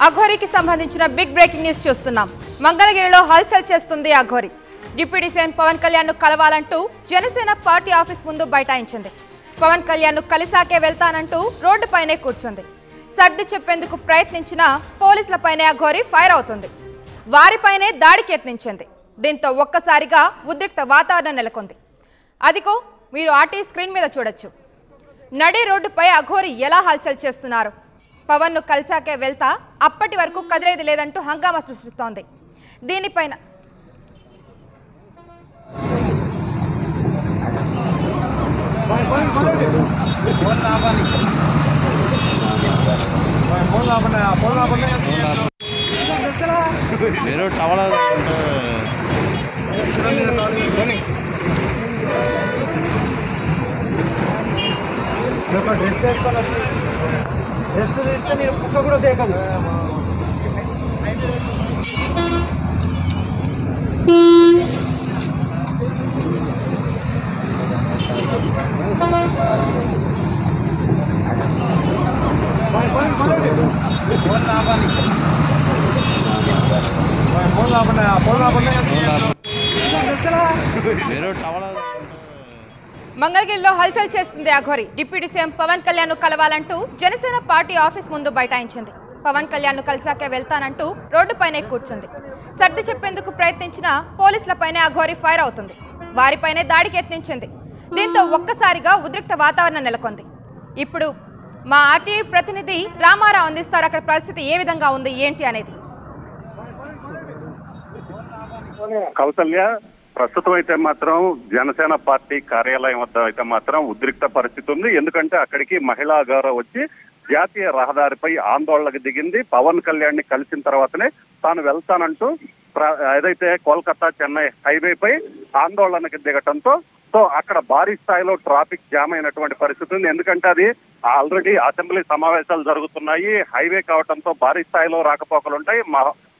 అఘోరికి సంబంధించిన big breaking news చూస్తున్నాం. మంగళగిరిలో హల్చల్ చేస్తుంది అఘోరి. డిప్యూటీ సీఎం పవన్ కళ్యాణ్ ను కలవాలంటూ జనసేన పార్టీ ఆఫీస్ ముందు బైఠాయించింది. పవన్ కళ్యాణ్ ను కలిసాకే వెళ్తానంటూ రోడ్డుపైనే కూర్చుంది. సర్ది చెప్పేందుకు ప్రయత్నించిన పోలీసులపైనే అఘోరి ఫైర్ అవుతుంది. వారిపైనే దాడికి యత్నించింది. దీంతో ఒక్కసారిగా ఉద్రిక్త వాతావరణం నెలకొంది. అదిగో మీరు ఆర్టీవీ స్క్రీన్ మీద చూడొచ్చు. నడి రోడ్డుపై అఘోరి ఎలా హల్చల్ చేస్తున్నారు. పవన్ ను కలిసాకే వెళ్తా, అప్పటి వరకు కదిలేది లేదంటూ హంగామా సృష్టిస్తోంది. దీనిపైన నేను కుక్క కూడా దేకదు. మంగళగిరిలో హల్చల్ చేస్తుంది అఘోరి. డిప్యూటీ సీఎం పవన్ కళ్యాణ్ ను కలవాలంటూ జనసేన పార్టీ ఆఫీస్ ముందు బైఠాయించింది. పవన్ కళ్యాణ్ ను కలిసాకే వెళ్తానంటూ రోడ్డుపైనే కూర్చుంది. సర్ది చెప్పేందుకు ప్రయత్నించిన పోలీసులపైనే అఘోరి ఫైర్ అవుతుంది. వారిపైనే దాడికి యత్నించింది. దీంతో ఒక్కసారిగా ఉద్రిక్త వాతావరణం నెలకొంది. ఇప్పుడు మా ఆర్టీవీ ప్రతినిధి రామారావు అందిస్తారు. అక్కడ పరిస్థితి ఏ విధంగా ఉంది ఏంటి అనేది. కౌసల్య, ప్రస్తుతం అయితే మాత్రం జనసేన పార్టీ కార్యాలయం వద్ద అయితే మాత్రం ఉద్రిక్త పరిస్థితి ఉంది. ఎందుకంటే అక్కడికి మహిళా గౌరవ వచ్చి జాతీయ రహదారిపై ఆందోళనకు దిగింది. పవన్ కళ్యాణ్ ని కలిసిన తర్వాతనే తాను వెళ్తానంటూ ఏదైతే కోల్కతా చెన్నై హైవేపై ఆందోళనకు దిగటంతో అక్కడ భారీ స్థాయిలో ట్రాఫిక్ జామ్ అయినటువంటి పరిస్థితి ఉంది. ఎందుకంటే అది ఆల్రెడీ అసెంబ్లీ సమావేశాలు జరుగుతున్నాయి. హైవే కావడంతో భారీ స్థాయిలో రాకపోకలుంటాయి.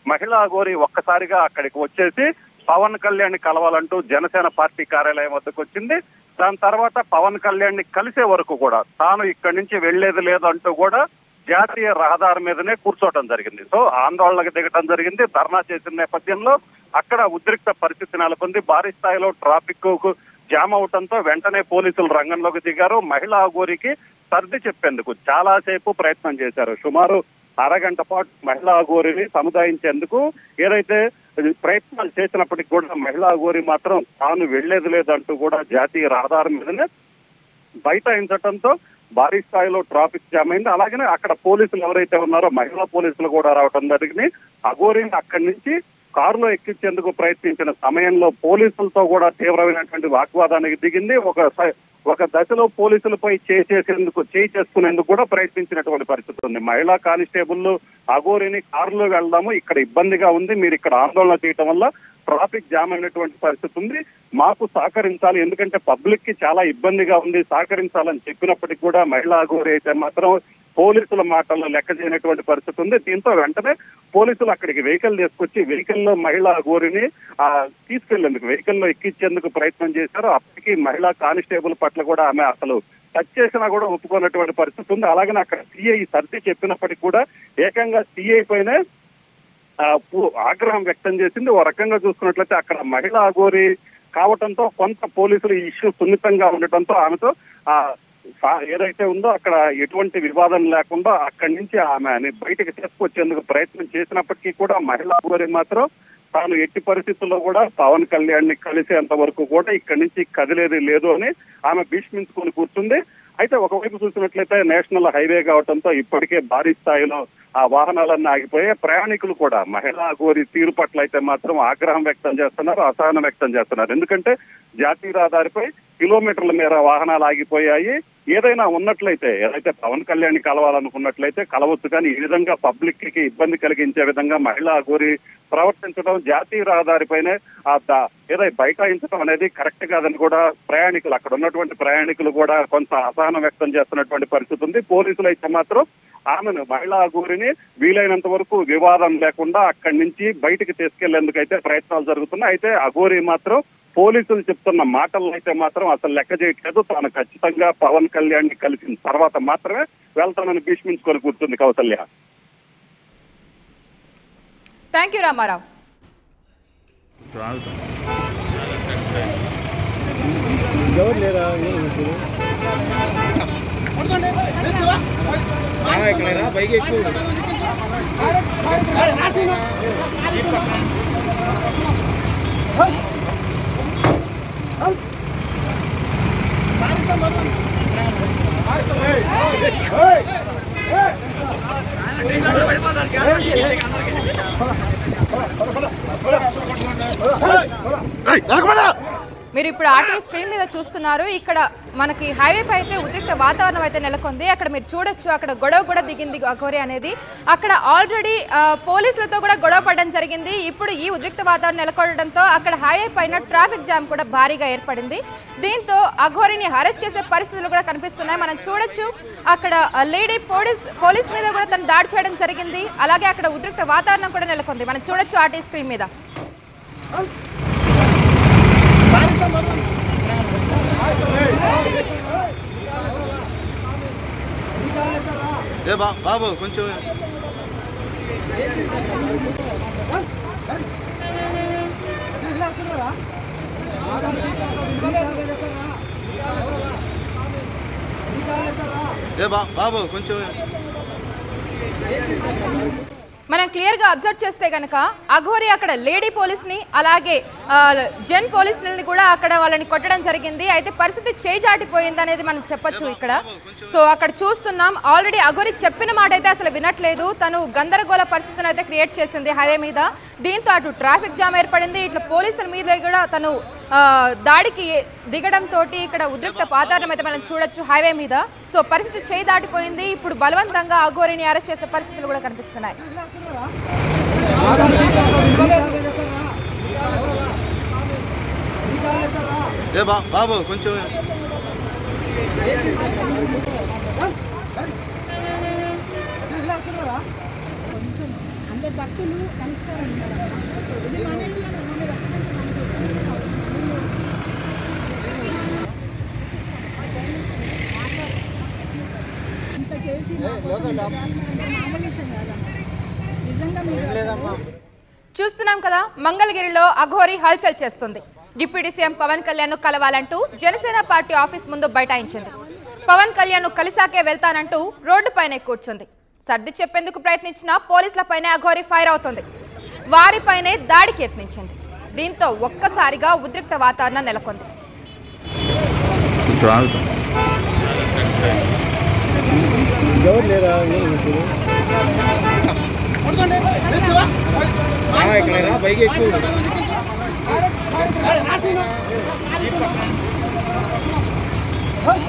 మహిళా గోరి ఒక్కసారిగా అక్కడికి వచ్చేసి పవన్ కళ్యాణ్ ని కలవాలంటూ జనసేన పార్టీ కార్యాలయం వద్దకు వచ్చింది. దాని తర్వాత పవన్ కళ్యాణ్ ని కలిసే వరకు కూడా తాను ఇక్కడి నుంచి వెళ్లేది లేదంటూ కూడా జాతీయ రహదారి మీదనే కూర్చోవడం జరిగింది. ఆందోళనకు దిగటం జరిగింది. ధర్నా చేసిన నేపథ్యంలో అక్కడ ఉద్రిక్త పరిస్థితి నెలకొంది. భారీ స్థాయిలో ట్రాఫిక్ జామ్ అవడంతో వెంటనే పోలీసులు రంగంలోకి దిగారు. మహిళా గోరికి సర్ది చెప్పేందుకు చాలా సేపు ప్రయత్నం చేశారు. సుమారు అరగంట పాటు మహిళా గోరిని సముదాయించేందుకు ఏదైతే ప్రయత్నాలు చేసినప్పటికీ కూడా మహిళా గోరి మాత్రం తాను వెళ్లేది లేదంటూ కూడా జాతీయ రహదారి మీదనే బైఠాయించడంతో భారీ స్థాయిలో ట్రాఫిక్ జామ్ అయింది. అలాగనే అక్కడ పోలీసులు ఎవరైతే ఉన్నారో మహిళా పోలీసులు కూడా రావడం జరిగింది. అఘోరిని అక్కడి నుంచి కారులో ఎక్కించేందుకు ప్రయత్నించిన సమయంలో పోలీసులతో కూడా తీవ్రమైనటువంటి వాగ్వాదానికి దిగింది. ఒక దశలో పోలీసులపై చేయి చేసుకునేందుకు కూడా ప్రయత్నించినటువంటి పరిస్థితి ఉంది. మహిళా కానిస్టేబుల్ అఘోరిని కారులో వెళ్దాము, ఇక్కడ ఇబ్బందిగా ఉంది, మీరు ఇక్కడ ఆందోళన చేయటం వల్ల ట్రాఫిక్ జామ్ అయినటువంటి పరిస్థితి ఉంది, మాకు సహకరించాలి, ఎందుకంటే పబ్లిక్ కి చాలా ఇబ్బందిగా ఉంది, సహకరించాలని చెప్పినప్పటికీ కూడా మహిళా అఘోరి అయితే మాత్రం పోలీసుల మాటల్లో లెక్క చేయనటువంటి పరిస్థితి ఉంది. దీంతో వెంటనే పోలీసులు అక్కడికి వెహికల్ తీసుకొచ్చి వెహికల్లో మహిళా అఘోరిని తీసుకెళ్లేందుకు వెహికల్లో ఎక్కించేందుకు ప్రయత్నం చేశారు. అప్పటికి మహిళా కానిస్టేబుల్ పట్ల కూడా ఆమె అసలు టచ్ చేసినా కూడా ఒప్పుకున్నటువంటి పరిస్థితి ఉంది. అలాగనే అక్కడ సిఐ సర్ది చెప్పినప్పటికీ కూడా ఏకంగా సిఐ పైనే ఆగ్రహం వ్యక్తం చేసింది. ఓ రకంగా చూసుకున్నట్లయితే అక్కడ మహిళా అఘోరి కావటంతో కొంత పోలీసులు ఈ ఇష్యూ సున్నితంగా ఉండటంతో ఆమెతో ఏదైతే ఉందో అక్కడ ఎటువంటి వివాదం లేకుండా అక్కడి నుంచి ఆమె బయటకు తీసుకొచ్చేందుకు ప్రయత్నం చేసినప్పటికీ కూడా మహిళా అఘోరి మాత్రం తాను ఎట్టి పరిస్థితుల్లో కూడా పవన్ కళ్యాణ్ ని కలిసేంత వరకు కూడా ఇక్కడి నుంచి కదిలేది లేదు అని ఆమె భీష్మించుకొని కూర్చుంది. అయితే ఒకవైపు చూసినట్లయితే నేషనల్ హైవే కావడంతో ఇప్పటికే భారీ స్థాయిలో ఆ వాహనాలన్నీ ఆగిపోయాయి. ప్రయాణికులు కూడా మహిళా అఘోరి తీరు పట్ల అయితే మాత్రం ఆగ్రహం వ్యక్తం చేస్తున్నారు, అసహనం వ్యక్తం చేస్తున్నారు. ఎందుకంటే జాతీయ రహదారిపై కిలోమీటర్ల మేర వాహనాలు ఆగిపోయాయి. ఏదైనా ఉన్నట్లయితే ఏదైతే పవన్ కళ్యాణ్ ని కలవాలనుకున్నట్లయితే కలవచ్చు, కానీ ఈ విధంగా పబ్లిక్ కి ఇబ్బంది కలిగించే విధంగా మహిళా అఘోరి ప్రవర్తించడం, జాతీయ రహదారిపైనే ఏదైతే బైఠాయించడం అనేది కరెక్ట్ కాదని కూడా ప్రయాణికులు అక్కడ ఉన్నటువంటి ప్రయాణికులు కూడా కొంత అసహనం వ్యక్తం చేస్తున్నటువంటి పరిస్థితి ఉంది. పోలీసులు అయితే మాత్రం ఆమెను మహిళా అఘోరిని వీలైనంత వరకు వివాదం లేకుండా అక్కడి నుంచి బయటికి తీసుకెళ్లేందుకైతే ప్రయత్నాలు జరుగుతున్నాయి. అయితే అఘోరి మాత్రం పోలీసులు చెప్తున్న మాటలను అయితే మాత్రం అసలు లెక్క చేయట్లేదు. తాను ఖచ్చితంగా పవన్ కళ్యాణ్ ని కలిసిన తర్వాత మాత్రమే వెళ్తానని భీష్మించుకొని కూర్చుంది కౌసల్య. Thank you Ramarao. మీరు ఇప్పుడు ఆర్టీవీ స్క్రీన్ మీద చూస్తున్నారు. ఇక్కడ మనకి హైవే పై అయితే ఉద్రిక్త వాతావరణం అయితే నెలకొంది. అక్కడ మీరు చూడొచ్చు, అక్కడ గొడవ కూడా దిగింది అఘోరి అనేది. అక్కడ ఆల్రెడీ పోలీసులతో కూడా గొడవ పడడం జరిగింది. ఇప్పుడు ఈ ఉద్రిక్త వాతావరణం నెలకొనడంతో అక్కడ హైవే పైన ట్రాఫిక్ జామ్ కూడా భారీగా ఏర్పడింది. దీంతో అఘోరిని అరెస్ట్ చేసే పరిస్థితులు కూడా కనిపిస్తున్నాయి. మనం చూడొచ్చు, అక్కడ లేడీ పోలీస్ మీద కూడా తను దాడి చేయడం జరిగింది. అలాగే అక్కడ ఉద్రిక్త వాతావరణం కూడా నెలకొంది. మనం చూడొచ్చు ఆర్టీవీ స్క్రీన్ మీద. బాబు కొంచెం బాబు కొంచెం మనం క్లియర్గా అబ్జర్వ్ చేస్తే కనుక అఘోరి అక్కడ లేడీ పోలీస్ని అలాగే జెన్ పోలీసులని కూడా అక్కడ వాళ్ళని కొట్టడం జరిగింది. అయితే పరిస్థితి చేయి జాటిపోయింది అనేది మనం చెప్పొచ్చు ఇక్కడ. సో అక్కడ చూస్తున్నాం, ఆల్రెడీ అఘోరి చెప్పిన మాట అయితే అసలు వినట్లేదు. తను గందరగోళ పరిస్థితిని అయితే క్రియేట్ చేసింది హైవే మీద. దీంతో అటు ట్రాఫిక్ జామ్ ఏర్పడింది, ఇట్లా పోలీసుల మీద కూడా తను దాడికి దిగడంతో ఇక్కడ ఉద్రిక్త వాతావరణం అయితే మనం చూడొచ్చు హైవే మీద. సో పరిస్థితి చేయి దాటిపోయింది. ఇప్పుడు బలవంతంగా అఘోరిని అరెస్ట్ చేసే పరిస్థితులు కూడా కనిపిస్తున్నాయి. బాబు కొంచెం చూస్తున్నాం కదా, మంగళగిరిలో అఘోరి హల్చల్ చేస్తుంది. డిప్యూటీ సీఎం పవన్ కళ్యాణ్ ను కలవాలంటూ జనసేన పార్టీ ఆఫీస్ ముందు బైఠాయించింది. పవన్ కళ్యాణ్ ను కలిసాకే వెళ్తానంటూ రోడ్డుపైనే కూర్చుంది. సర్ది చెప్పేందుకు ప్రయత్నించిన పోలీసులపైనే అఘోరి ఫైర్ అవుతుంది. వారిపైనే దాడికి యత్నించింది. దీంతో ఒక్కసారిగా ఉద్రిక్త వాతావరణం నెలకొంది. Hey!